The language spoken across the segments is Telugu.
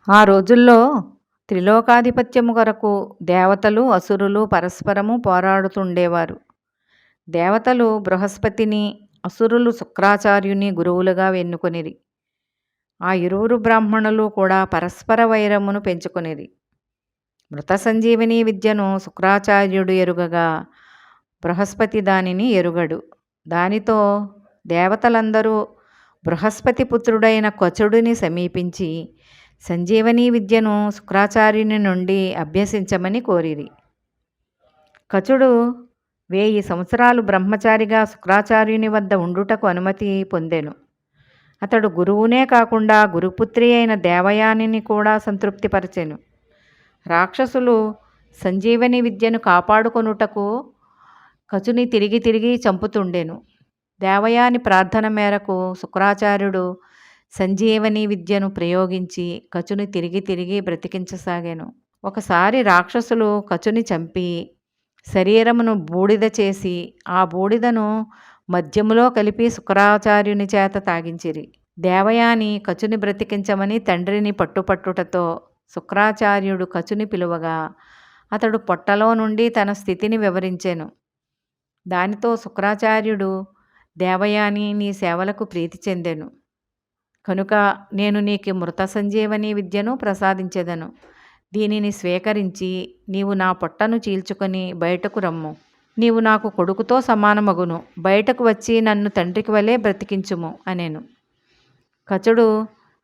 ఆ రోజుల్లో త్రిలోకాధిపత్యము కొరకు దేవతలు, అసురులు పరస్పరము పోరాడుతుండేవారు. దేవతలు బృహస్పతిని, అసురులు శుక్రాచార్యుని గురువులుగా ఎన్నుకొనిరి. ఆ ఇరువురు బ్రాహ్మణులు కూడా పరస్పర వైరమును పెంచుకొనిరి. మృత సంజీవని విద్యను శుక్రాచార్యుడు ఎరుగగా బృహస్పతి దానిని ఎరుగడు. దానితో దేవతలందరూ బృహస్పతి పుత్రుడైన కచుడిని సమీపించి సంజీవని విద్యను శుక్రాచార్యుని నుండి అభ్యసించమని కోరిరి. కచుడు 1000 సంవత్సరాలు బ్రహ్మచారిగా శుక్రాచార్యుని వద్ద ఉండుటకు అనుమతి పొందెను. అతడు గురువునే కాకుండా గురుపుత్రి అయిన దేవయానిని కూడా సంతృప్తిపరచెను. రాక్షసులు సంజీవని విద్యను కాపాడుకొనుటకు కచుని తిరిగి తిరిగి చంపుతుండెను. దేవయాని ప్రార్థన మేరకు శుక్రాచార్యుడు సంజీవని విద్యను ప్రయోగించి కచుని తిరిగి తిరిగి బ్రతికించసాగాను. ఒకసారి రాక్షసులు కచుని చంపి శరీరమును బూడిద చేసి ఆ బూడిదను మద్యములో కలిపి శుక్రాచార్యుని చేత తాగించిరి. దేవయాని కచుని బ్రతికించమని తండ్రిని పట్టుపట్టుటతో శుక్రాచార్యుడు కచుని పిలువగా అతడు పొట్టలో నుండి తన స్థితిని వివరించెను. దానితో శుక్రాచార్యుడు దేవయాని నీ సేవలకు ప్రీతి చెందెను కనుక నేను నీకు మృత సంజీవని విద్యను ప్రసాదించెదను. దీనిని స్వీకరించి నీవు నా పొట్టను చీల్చుకొని బయటకు రమ్ము. నీవు నాకు కొడుకుతో సమానమగును. బయటకు వచ్చి నన్ను తండ్రికి వలె బ్రతికించుము అనెను. కచుడు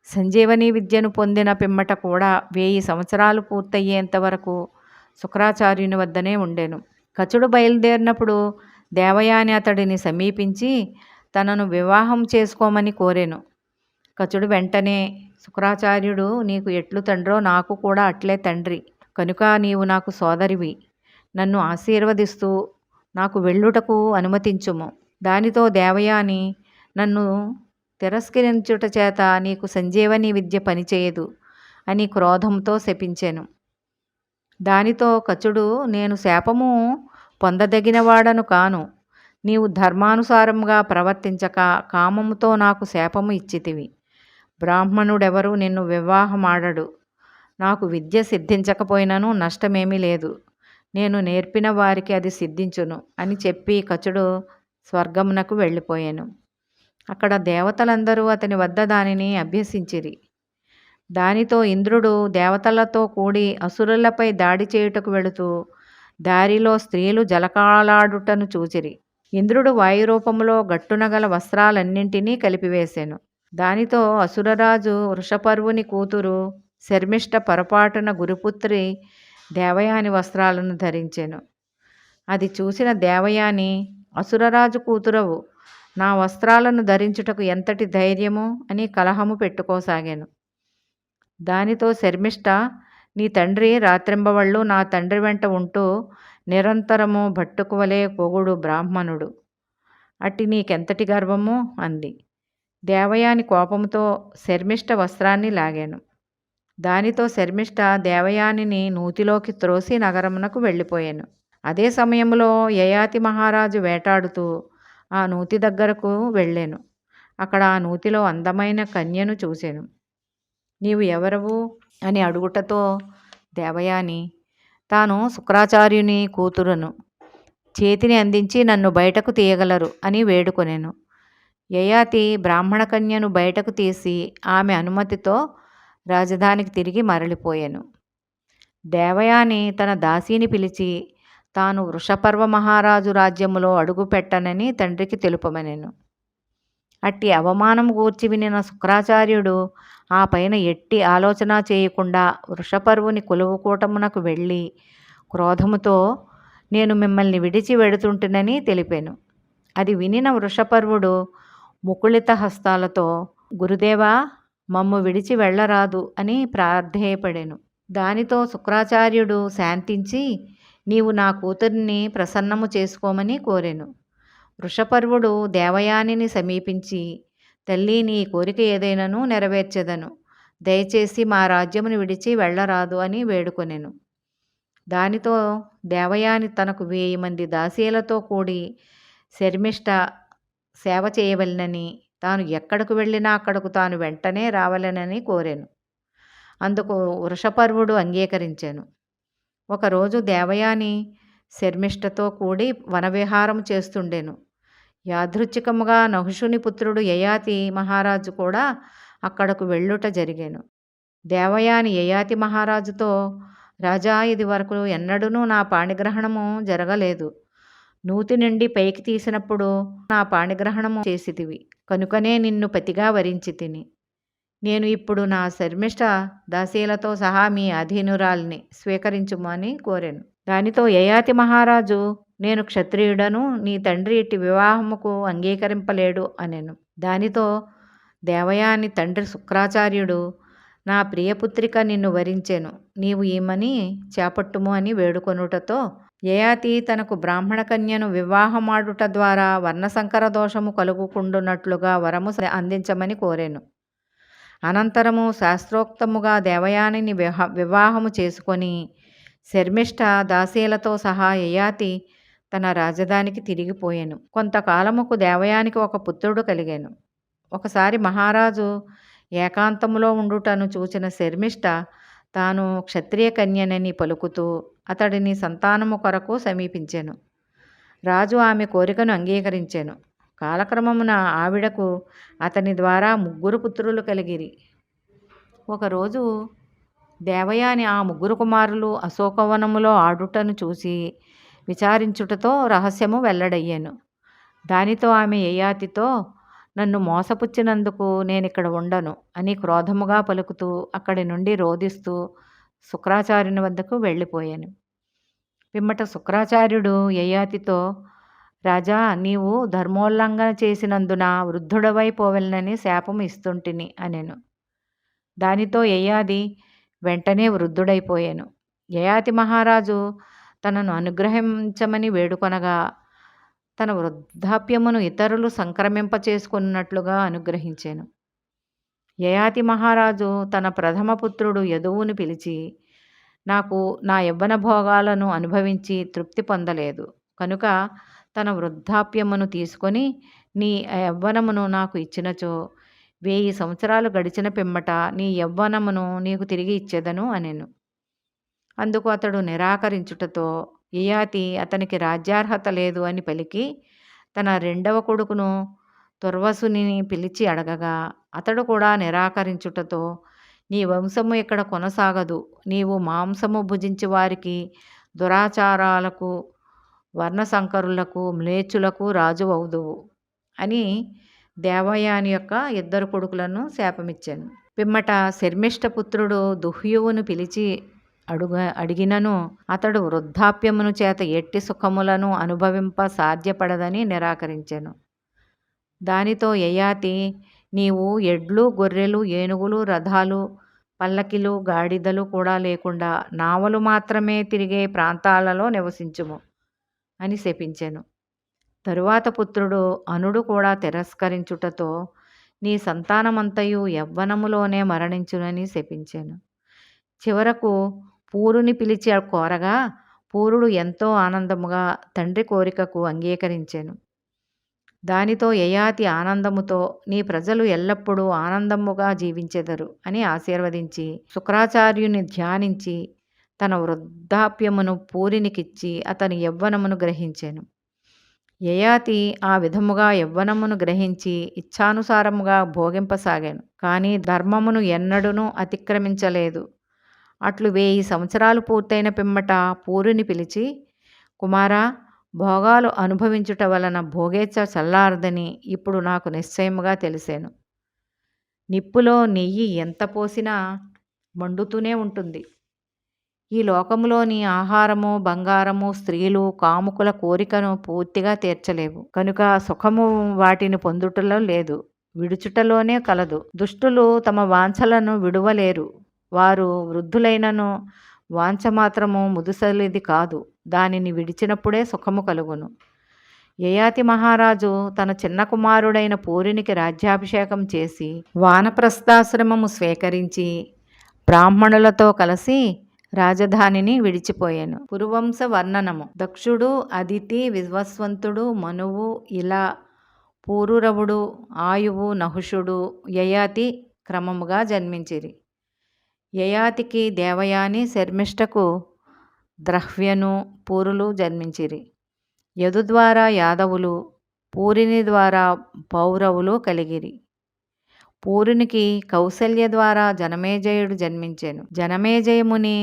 సంజీవని విద్యను పొందిన పిమ్మట కూడా 1000 సంవత్సరాలు పూర్తయ్యేంత వరకు శుక్రాచార్యుని వద్దనే ఉండెను. కచుడు బయలుదేరినప్పుడు దేవయాని అతడిని సమీపించి తనను వివాహం చేసుకోమని కోరెను. కచుడు వెంటనే శుక్రాచార్యుడు నీకు ఎట్లు తండ్రో నాకు కూడా అట్లే తండ్రి కనుక నీవు నాకు సోదరివి. నన్ను ఆశీర్వదిస్తూ నాకు వెళ్ళుటకు అనుమతించుము. దానితో దేవయాని నన్ను తిరస్కరించుట చేత నీకు సంజీవని విద్య పనిచేయదు అని క్రోధంతో శపించెను. దానితో కచుడు నేను శాపము పొందదగినవాడను కాను. నీవు ధర్మానుసారముగా ప్రవర్తించక కామముతో నాకు శాపము ఇచ్చితివి. బ్రాహ్మణుడెవరు నిన్ను వివాహమాడడు. నాకు విద్య సిద్ధించకపోయినను నష్టమేమీ లేదు. నేను నేర్పిన వారికి అది సిద్ధించును అని చెప్పి కచుడు స్వర్గమునకు వెళ్ళిపోయాను. అక్కడ దేవతలందరూ అతని వద్ద దానిని అభ్యసించిరి. దానితో ఇంద్రుడు దేవతలతో కూడి అసురులపై దాడి చేయుటకు వెళుతూ దారిలో స్త్రీలు జలకాలాడుటను చూచిరి. ఇంద్రుడు వాయురూపములో గట్టున గల వస్త్రాలన్నింటినీ కలిపివేశాను. దానితో అసురరాజు వృషపర్వుని కూతురు శర్మిష్ఠ పొరపాటున గురుపుత్రి దేవయాని వస్త్రాలను ధరించెను. అది చూసిన దేవయాని అసురరాజు కూతురవు, నా వస్త్రాలను ధరించుటకు ఎంతటి ధైర్యము అని కలహము పెట్టుకోసాగాను. దానితో శర్మిష్ఠ నీ తండ్రి రాత్రింబవళ్ళు నా తండ్రి వెంట ఉంటూ నిరంతరము భట్టుకు వలె పొగుడు బ్రాహ్మణుడు. అట్టి నీకెంతటి గర్వము అంది. దేవయాని కోపంతో శర్మిష్ఠ వస్త్రాన్ని లాగాను. దానితో శర్మిష్ఠ దేవయానిని నూతిలోకి త్రోసి నగరమునకు వెళ్ళిపోయాను. అదే సమయంలో యయాతి మహారాజు వేటాడుతూ ఆ నూతి దగ్గరకు వెళ్ళాను. అక్కడ ఆ నూతిలో అందమైన కన్యను చూశాను. నీవు ఎవరవు అని అడుగుటతో దేవయాని తాను శుక్రాచార్యుని కూతురును, చేతిని అందించి నన్ను బయటకు తీయగలరు అని వేడుకొనెను. యయాతి బ్రాహ్మణ కన్యను బయటకు తీసి ఆమె అనుమతితో రాజధానికి తిరిగి మరలిపోయాను. దేవయాని తన దాసీని పిలిచి తాను వృషపర్వ మహారాజు రాజ్యములో అడుగు పెట్టనని తండ్రికి తెలుపమనెను. అట్టి అవమానం గూర్చి వినిన శుక్రాచార్యుడు ఆ పైన ఎట్టి ఆలోచన చేయకుండా వృషపర్వుని కొలువుకూటమునకు వెళ్ళి క్రోధముతో నేను మిమ్మల్ని విడిచి వెడుతుంటునని తెలిపాను. అది వినిన వృషపర్వుడు ముకుళిత హస్తాలతో గురుదేవా మమ్ము విడిచి వెళ్ళరాదు అని ప్రార్థేయపడెను. దానితో శుక్రాచార్యుడు శాంతించి నీవు నా కూతురిని ప్రసన్నము చేసుకోమని కోరెను. వృషపర్వుడు దేవయానిని సమీపించి తల్లి నీ కోరిక ఏదైనాను నెరవేర్చెదను. దయచేసి మా రాజ్యమును విడిచి వెళ్ళరాదు అని వేడుకొనెను. దానితో దేవయాని తనకు 1000 మంది దాసీలతో కూడి శర్మిష్ఠ సేవ చేయవలెనని, తాను ఎక్కడకు వెళ్ళినా అక్కడకు తాను వెంటనే రావాలనని కోరెను. అందుకు వృషపర్వుడు అంగీకరించాను. ఒకరోజు దేవయాని శర్మిష్ఠతో కూడి వనవిహారం చేస్తుండెను. యాదృచ్ఛికముగా నహుషుని పుత్రుడు యయాతి మహారాజు కూడా అక్కడకు వెళ్ళుట జరిగెను. దేవయాని యయాతి మహారాజుతో, రాజా, ఇది వరకు ఎన్నడూనూ నా పాణిగ్రహణము జరగలేదు. నూతి నుండి పైకి తీసినప్పుడు నా పాణిగ్రహణము చేసితివి, కనుకనే నిన్ను పతిగా వరించి తిని. నేను ఇప్పుడు నా శర్మిష్ఠ దాసీలతో సహా మీ అధీనురాల్ని స్వీకరించుమని కోరెను. దానితో యయాతి మహారాజు, నేను క్షత్రియుడను, నీ తండ్రి ఇట్టి వివాహముకు అంగీకరింపలేడు అనెను. దానితో దేవయాని తండ్రి శుక్రాచార్యుడు, నా ప్రియపుత్రిక నిన్ను వరించెను, నీవు ఈమెని చేపట్టుము అని వేడుకొనుటతో యయాతి తనకు బ్రాహ్మణ కన్యను వివాహమాడుట ద్వారా వర్ణసంకర దోషము కలుగుకుండునట్లుగా వరము అందించమని కోరెను. అనంతరము శాస్త్రోక్తముగా దేవయానిని వివాహము చేసుకొని శర్మిష్ఠ దాసీలతో సహా యయాతి తన రాజధానికి తిరిగిపోయాను. కొంతకాలముకు దేవయానికి ఒక పుత్రుడు కలిగాను. ఒకసారి మహారాజు ఏకాంతములో ఉండుటను చూచిన శర్మిష్ఠ తాను క్షత్రియ కన్యనని పలుకుతూ అతడిని సంతానము కొరకు సమీపించెను. రాజు ఆమె కోరికను అంగీకరించెను. కాలక్రమమున ఆవిడకు అతని ద్వారా 3 పుత్రులు కలిగిరి. ఒకరోజు దేవయాని ఆ 3 కుమారులు అశోకవనములో ఆడుటను చూసి విచారించుటతో రహస్యము వెల్లడయ్యాను. దానితో ఆమె యయాతితో, నన్ను మోసపుచ్చినందుకు నేనిక్కడ ఉండను అని క్రోధముగా పలుకుతూ అక్కడి నుండి రోదిస్తూ శుక్రాచార్యుని వద్దకు వెళ్ళిపోయాను. పిమ్మట శుక్రాచార్యుడు యయాతితో, రాజా, నీవు ధర్మోల్లంఘన చేసినందున వృద్ధుడవై పోవలనని శాపము ఇస్తుంటిని అనెను. దానితో యయాతి వెంటనే వృద్ధుడైపోయాను. యయాతి మహారాజు తనను అనుగ్రహించమని వేడుకొనగా తన వృద్ధాప్యమును ఇతరులు సంక్రమింపచేసుకున్నట్లుగా అనుగ్రహించాను. యయాతి మహారాజు తన ప్రథమ పుత్రుడు యదువును పిలిచి, నాకు నా యవ్వన భోగాలను అనుభవించి తృప్తి పొందలేదు కనుక తన వృద్ధాప్యమును తీసుకొని నీ యవ్వనమును నాకు ఇచ్చినచో 1000 సంవత్సరాలు గడిచిన పిమ్మట నీ యవ్వనమును నీకు తిరిగి ఇచ్చేదను అనెను. అందుకు అతడు నిరాకరించుటతో యయాతి అతనికి రాజ్యార్హత లేదు అని పలికి తన 2వ కొడుకును తుర్వసుని పిలిచి అడగగా అతడు కూడా నిరాకరించుటతో, నీ వంశము ఇక్కడ కొనసాగదు, నీవు మాంసము భుజించి వారికి, దురాచారాలకు, వర్ణసంకరులకు, మ్లేచ్చులకు రాజు అవుదువు అని దేవయాని యొక్క 2 కొడుకులను శాపమిచ్చాను. పిమ్మట శర్మిష్ఠ పుత్రుడు దుహ్యువును పిలిచి అడిగినను అతడు వృద్ధాప్యమును చేత ఎట్టి సుఖములను అనుభవింప సాధ్యపడదని నిరాకరించెను. దానితో యయాతి, నీవు ఎడ్లు, గొర్రెలు, ఏనుగులు, రథాలు, పల్లకిలు, గాడిదలు కూడా లేకుండా నావలు మాత్రమే తిరిగే ప్రాంతాలలో నివసించుము అని శపించెను. తరువాత పుత్రుడు అనుడు కూడా తిరస్కరించుటతో నీ సంతానమంతయు యవ్వనములోనే మరణించునని శపించెను. చివరకు పూరుని పిలిచి కోరగా పూరుడు ఎంతో ఆనందముగా తండ్రి కోరికకు అంగీకరించెను. దానితో యయాతి ఆనందముతో, నీ ప్రజలు ఎల్లప్పుడూ ఆనందముగా జీవించెదరు అని ఆశీర్వదించి శుక్రాచార్యుని ధ్యానించి తన వృద్ధాప్యమును పూరినికిచ్చి అతని యవ్వనమును గ్రహించెను. యయాతి ఆ విధముగా యవ్వనమును గ్రహించి ఇచ్ఛానుసారముగా భోగింపసాగాను. కానీ ధర్మమును ఎన్నడూనూ అతిక్రమించలేదు. అట్లు 1000 సంవత్సరాలు పూర్తయిన పిమ్మట పూరుని పిలిచి, కుమారా, భోగాలు అనుభవించుట వలన భోగేచ్ఛ చల్లారదని ఇప్పుడు నాకు నిశ్చయముగా తెలిసాను. నిప్పులో నెయ్యి ఎంత పోసినా మండుతూనే ఉంటుంది. ఈ లోకములోని ఆహారము, బంగారము, స్త్రీలు, కాముకుల కోరికను పూర్తిగా తీర్చలేవు. కనుక సుఖము వాటిని పొందుటలో లేదు, విడుచుటలోనే కలదు. దుష్టులు తమ వాంఛలను విడువలేరు. వారు వృద్ధులైనను వాంఛ మాత్రము ముదుసలిది కాదు, దానిని విడిచినప్పుడే సుఖము కలుగును. యయాతి మహారాజు తన చిన్న కుమారుడైన పూరునికి రాజ్యాభిషేకం చేసి వానప్రస్థాశ్రమము స్వీకరించి బ్రాహ్మణులతో కలిసి రాజధానిని విడిచిపోయాను. పురువంశ వర్ణనము. దక్షుడు, అదితి, వివస్వంతుడు, మనువు, ఇలా, పూరురవుడు, ఆయువు, నహుషుడు, యయాతి క్రమముగా జన్మించిరి. యయాతికి దేవయాని శర్మిష్ఠకు ద్రహ్వ్యను పూరులు జన్మించిరి. యదు ద్వారా యాదవులు, పూరిని ద్వారా పౌరవులు కలిగిరి. పూరునికి కౌసల్య ద్వారా జనమేజయుడు జన్మించెను. జనమేజయముని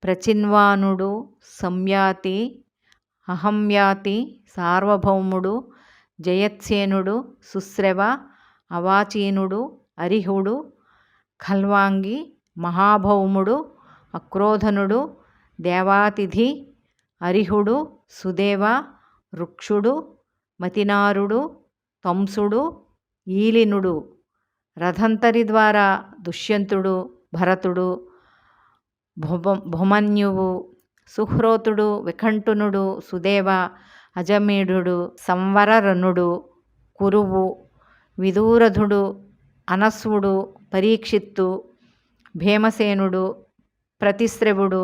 ప్రచిన్వానుడు, సంయాతి, అహంయాతి, సార్వభౌముడు, జయత్సేనుడు, సుశ్రవ, అవాచీనుడు, అరిహుడు, ఖల్వాంగి, మహాభౌముడు, అక్రోధనుడు, దేవాతిథి, అరిహుడు, సుదేవ, రుక్షుడు, మతినారుడు, తంసుడు, ఈలినుడు, రథంతరి ద్వారా దుష్యంతుడు, భరతుడు, భుమన్యువు, సుహ్రోతుడు, వికంఠునుడు, సుదేవ, అజమీఢుడు, సంవరరణుడు, కురువు, విదూరధుడు, అనస్వుడు, పరీక్షిత్తు, భీమసేనుడు, ప్రతిశ్రవుడు,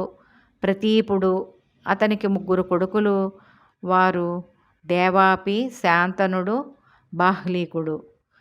ప్రతీపుడు. అతనికి 3 కొడుకులు. వారు దేవాపి, శాంతనుడు, బాహ్లీకుడు.